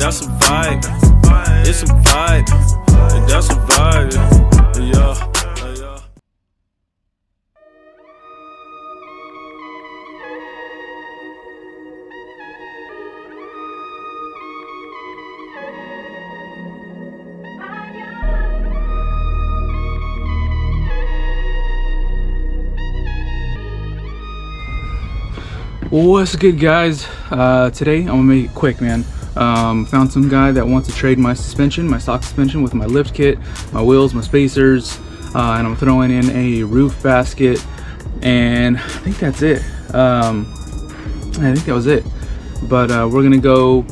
that's a vibe. It's a vibe. That's a vibe. Yeah. What's good, guys? Today I'm gonna make it quick, man. Found some guy that wants to trade my suspension, my stock suspension, with my lift kit, my wheels, my spacers, and I'm throwing in a roof basket, and I think that's it. I think that was it. But we're gonna go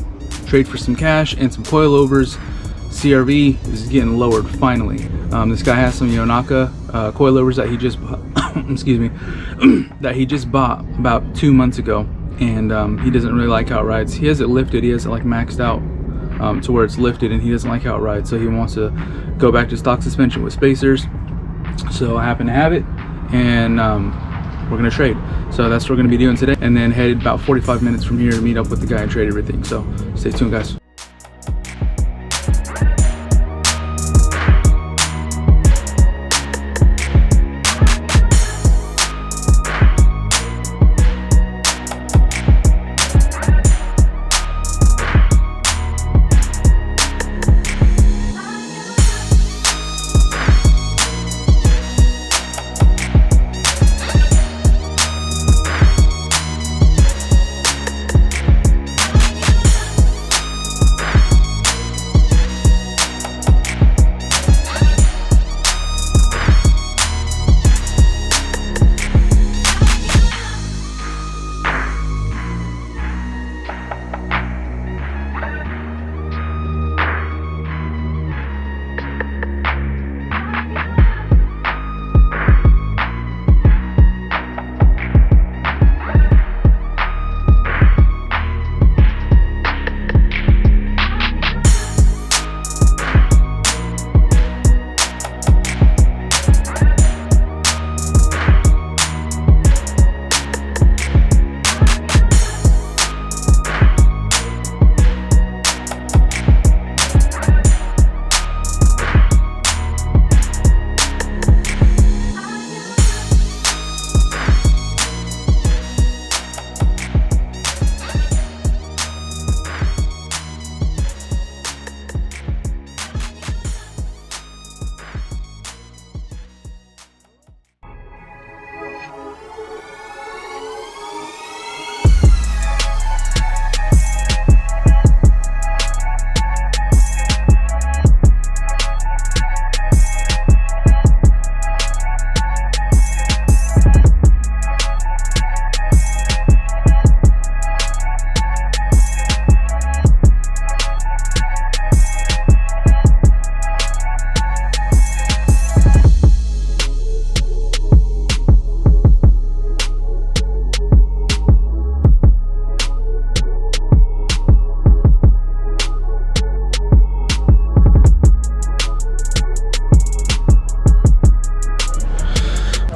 trade for some cash and some coilovers. CRV is getting lowered finally. This guy has some Yonaka coilovers that he just excuse me, that he just bought about 2 months ago, and he doesn't really like how it rides. He has it lifted, he has it like maxed out to where it's lifted, and he doesn't like how it rides, so he wants to go back to stock suspension with spacers. So I happen to have it, and we're gonna trade. So that's what we're gonna be doing today, and then head about 45 minutes from here to meet up with the guy and trade everything. So stay tuned, guys.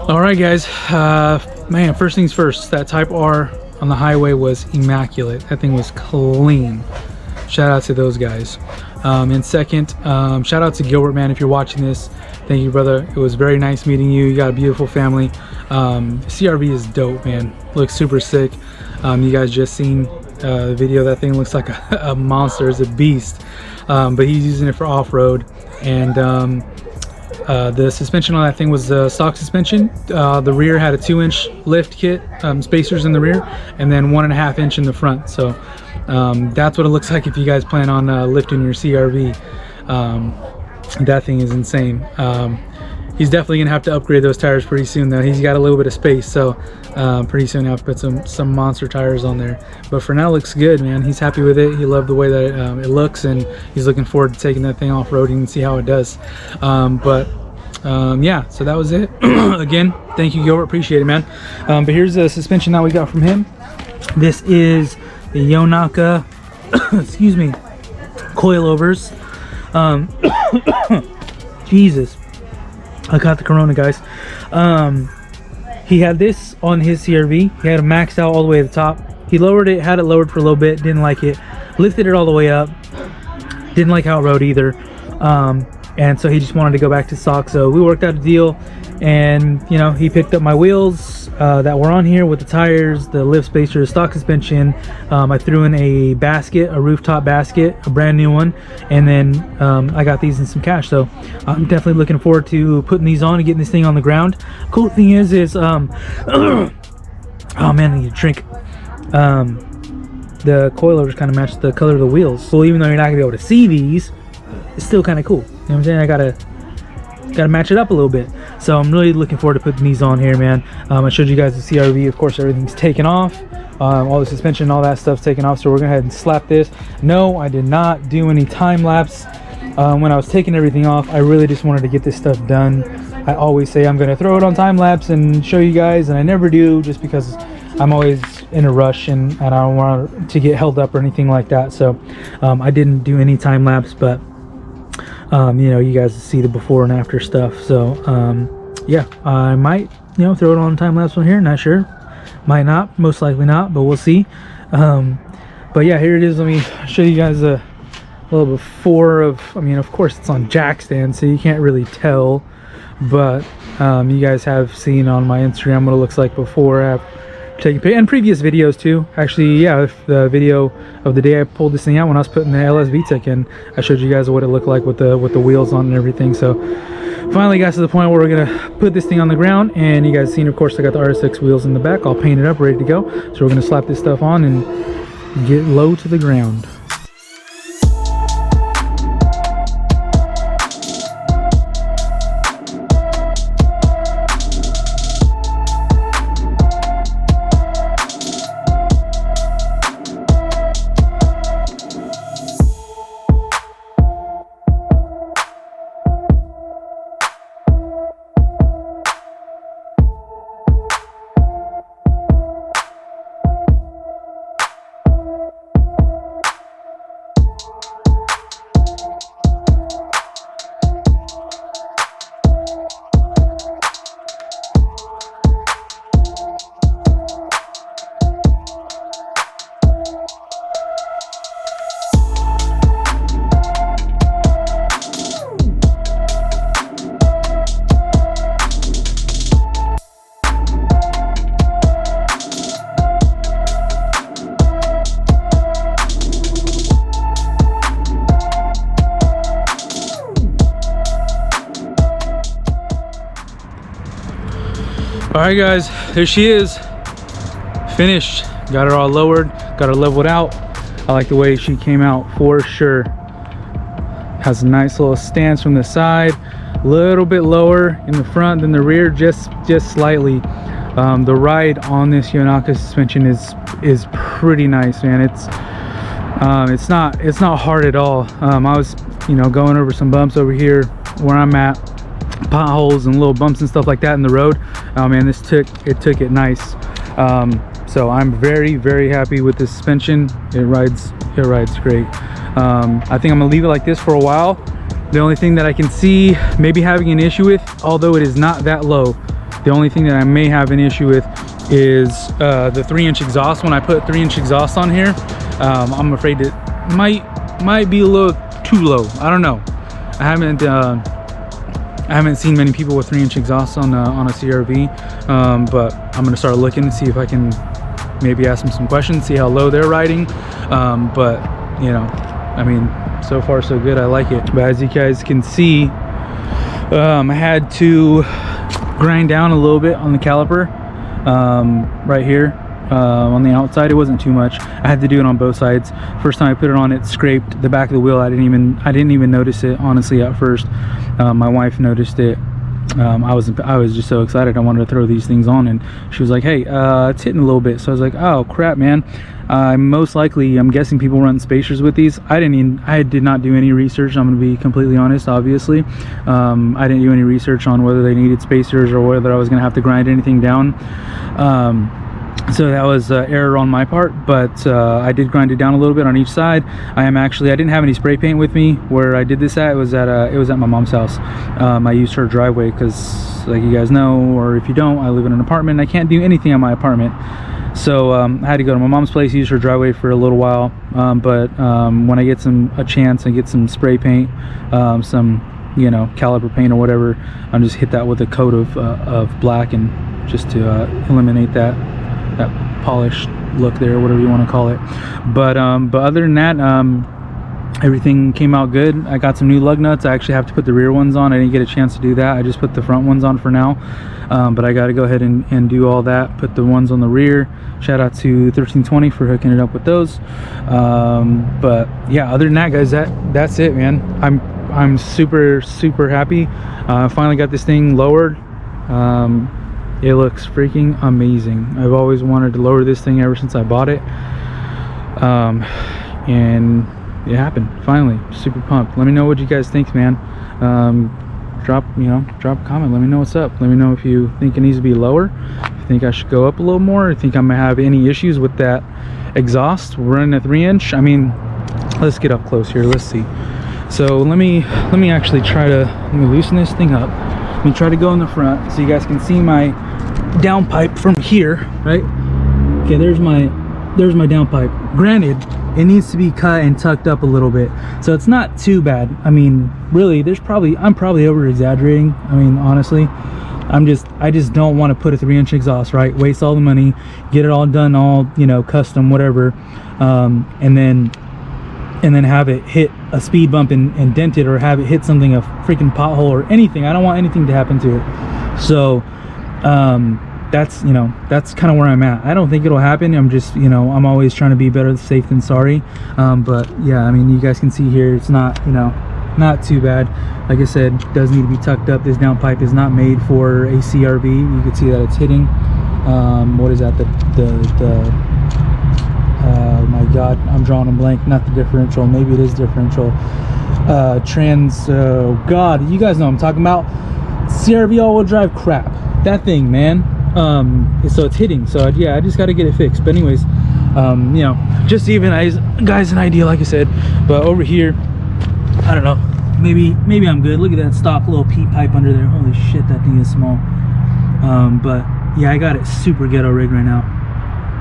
Alright, guys, man, first things first, that Type R on the highway was immaculate. That thing was clean. Shout out to those guys. And second, shout out to Gilbert, man, if you're watching this. Thank you, brother. It was very nice meeting you. You got a beautiful family. CRV is dope, man. Looks super sick. You guys just seen the video. That thing looks like a monster. It's a beast. But he's using it for off-road. And the suspension on that thing was stock suspension. The rear had a 2-inch lift kit, spacers in the rear, and then 1.5 inch in the front. So that's what it looks like if you guys plan on lifting your CRV. That thing is insane. He's definitely gonna have to upgrade those tires pretty soon, though. He's got a little bit of space, so pretty soon I'll have to put some monster tires on there. But for now, it looks good, man. He's happy with it. He loved the way that it looks, and he's looking forward to taking that thing off-roading and see how it does. Yeah, so that was it. Again, thank you, Gilbert. Appreciate it, man. But here's the suspension that we got from him. This is the Yonaka, excuse me, coilovers. Jesus, I caught the corona, guys. He had this on his CRV. He had it maxed out all the way to the top. He lowered it, had it lowered for a little bit, didn't like it, lifted it all the way up, Didn't like how it rode either. And so he just wanted to go back to stock. So we worked out a deal, and you know, he picked up my wheels that were on here with the tires, the lift spacer, the stock suspension. I threw in a basket, a rooftop basket, a brand new one, and then I got these in some cash. So I'm definitely looking forward to putting these on and getting this thing on the ground. Cool thing is oh man, I need a drink. The coilovers kind of match the color of the wheels. So even though you're not gonna be able to see these, it's still kind of cool. You know what I'm saying? I gotta match it up a little bit. So I'm really looking forward to putting these on here, man. I showed you guys the CRV. Of course, everything's taken off. All the suspension, all that stuff's taken off. So we're gonna go ahead and slap this. No, I did not do any time lapse when I was taking everything off. I really just wanted to get this stuff done. I always say I'm gonna throw it on time lapse and show you guys, and I never do, just because I'm always in a rush and I don't want to get held up or anything like that. So I didn't do any time lapse, but you know, you guys see the before and after stuff. So yeah, I might, you know, throw it on time lapse on here. Not sure, might not, most likely not, but we'll see. But yeah, here it is. Let me show you guys a little before of, I mean, of course it's on jack stand, so you can't really tell, but you guys have seen on my Instagram what it looks like before after taking pictures, and previous videos too. Actually, yeah, the video of the day I pulled this thing out when I was putting the LS VTEC in, I showed you guys what it looked like with the wheels on and everything. So finally got to the point where we're gonna put this thing on the ground, and you guys seen, of course, I got the RSX wheels in the back all painted up, ready to go. So we're gonna slap this stuff on and get low to the ground. All right, guys, there she is, finished. Got her all lowered, got her leveled out. I like the way she came out for sure. Has a nice little stance from the side, a little bit lower in the front than the rear, just slightly. The ride on this Yonaka suspension is pretty nice, man. It's not hard at all. I was, you know, going over some bumps over here where I'm at, potholes and little bumps and stuff like that in the road. Man, this took it nice. So I'm very happy with the suspension. It rides great. I think I'm gonna leave it like this for a while. The only thing that I can see maybe having an issue with, although it is not that low, the only thing that I may have an issue with is the 3-inch exhaust. When I put 3-inch exhaust on here, I'm afraid it might be a little too low. I don't know. I haven't seen many people with 3-inch exhausts on a CRV, but I'm gonna start looking and see if I can maybe ask them some questions, see how low they're riding. But you know, I mean, so far so good. I like it. But as you guys can see, I had to grind down a little bit on the caliper right here. On the outside, it wasn't too much. I had to do it on both sides. First time I put it on, it scraped the back of the wheel. I didn't even notice it, honestly, at first. My wife noticed it. I was just so excited. I wanted to throw these things on, and she was like, hey, it's hitting a little bit. So I was like, oh crap, man. I'm guessing people run spacers with these. I did not do any research. I'm gonna be completely honest, obviously. I didn't do any research on whether they needed spacers or whether I was gonna have to grind anything down. So that was error on my part, but I did grind it down a little bit on each side. I didn't have any spray paint with me where I did this at. It was at my mom's house. I used her driveway because, like you guys know, or if you don't, I live in an apartment. I can't do anything on my apartment. So I had to go to my mom's place, use her driveway for a little while, but when I get a chance, I get some spray paint, some caliper paint or whatever, I'm just hit that with a coat of black, and just to eliminate that polished look there, whatever you want to call it. But other than that, everything came out good. I got some new lug nuts. I actually have to put the rear ones on. I didn't get a chance to do that. I just put the front ones on for now, but I got to go ahead and do all that, put the ones on the rear. Shout out to 1320 for hooking it up with those. But yeah, other than that, guys, that's it, man. I'm super happy. Finally got this thing lowered. It looks freaking amazing. I've always wanted to lower this thing ever since I bought it, and it happened finally. Super pumped. Let me know what you guys think, man. Drop a comment. Let me know what's up. Let me know if you think it needs to be lower, if you think I should go up a little more, if you think I'm gonna have any issues with that exhaust. We're running a 3-inch. I mean, let's get up close here. Let's see. So let me actually let me loosen this thing up. Let me try to go in the front so you guys can see my downpipe from here, right? Okay, there's my downpipe. Granted, it needs to be cut and tucked up a little bit, so it's not too bad. I mean, really, I'm probably over exaggerating. I mean, honestly, I just don't want to put a 3-inch exhaust, right? Waste all the money, get it all done, all custom, whatever, and then have it hit a speed bump and dent it, or have it hit something, a freaking pothole or anything. I don't want anything to happen to it. So that's kind of where I'm at. I don't think it'll happen. I'm just I'm always trying to be better safe than sorry. But yeah, I mean, you guys can see here, it's not not too bad. Like I said, does need to be tucked up. This downpipe is not made for a CRV. You can see that it's hitting what is that, my god, I'm drawing a blank. Not the differential, maybe it is differential, god, you guys know what I'm talking about. CRV all-wheel drive crap, that thing, man. So it's hitting, so yeah, I just got to get it fixed. But anyways, just even guys an idea, like I said. But over here, I don't know, maybe I'm good. Look at that stock little P pipe under there. Holy shit, that thing is small. But yeah, I got it super ghetto rig right now.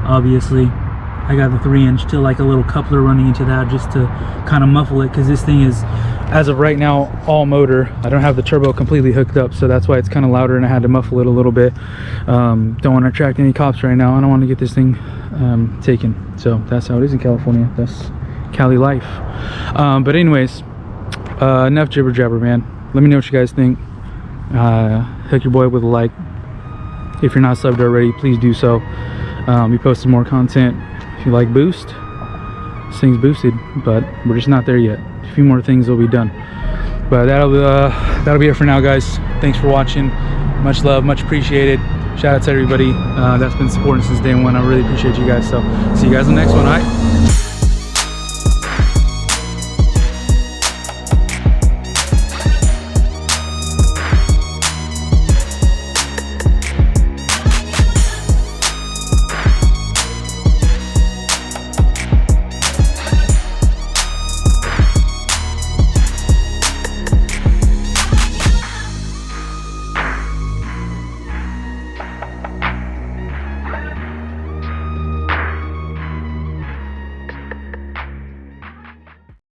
Obviously I got the 3-inch to like a little coupler running into that, just to kind of muffle it, because this thing is, as of right now, all motor. I don't have the turbo completely hooked up, so that's why it's kind of louder, and I had to muffle it a little bit. Don't want to attract any cops right now. I don't want to get this thing taken. So that's how it is in California. That's Cali life. But anyways, enough jibber jabber, man. Let me know what you guys think. Hook your boy with a like. If you're not subbed already, please do so. Be posting more content. If you like boost, this thing's boosted, but we're just not there yet. A few more things will be done. But that'll be it for now, guys. Thanks for watching. Much love, much appreciated. Shout out to everybody that's been supporting since day one. I really appreciate you guys. So see you guys in the next one. All right.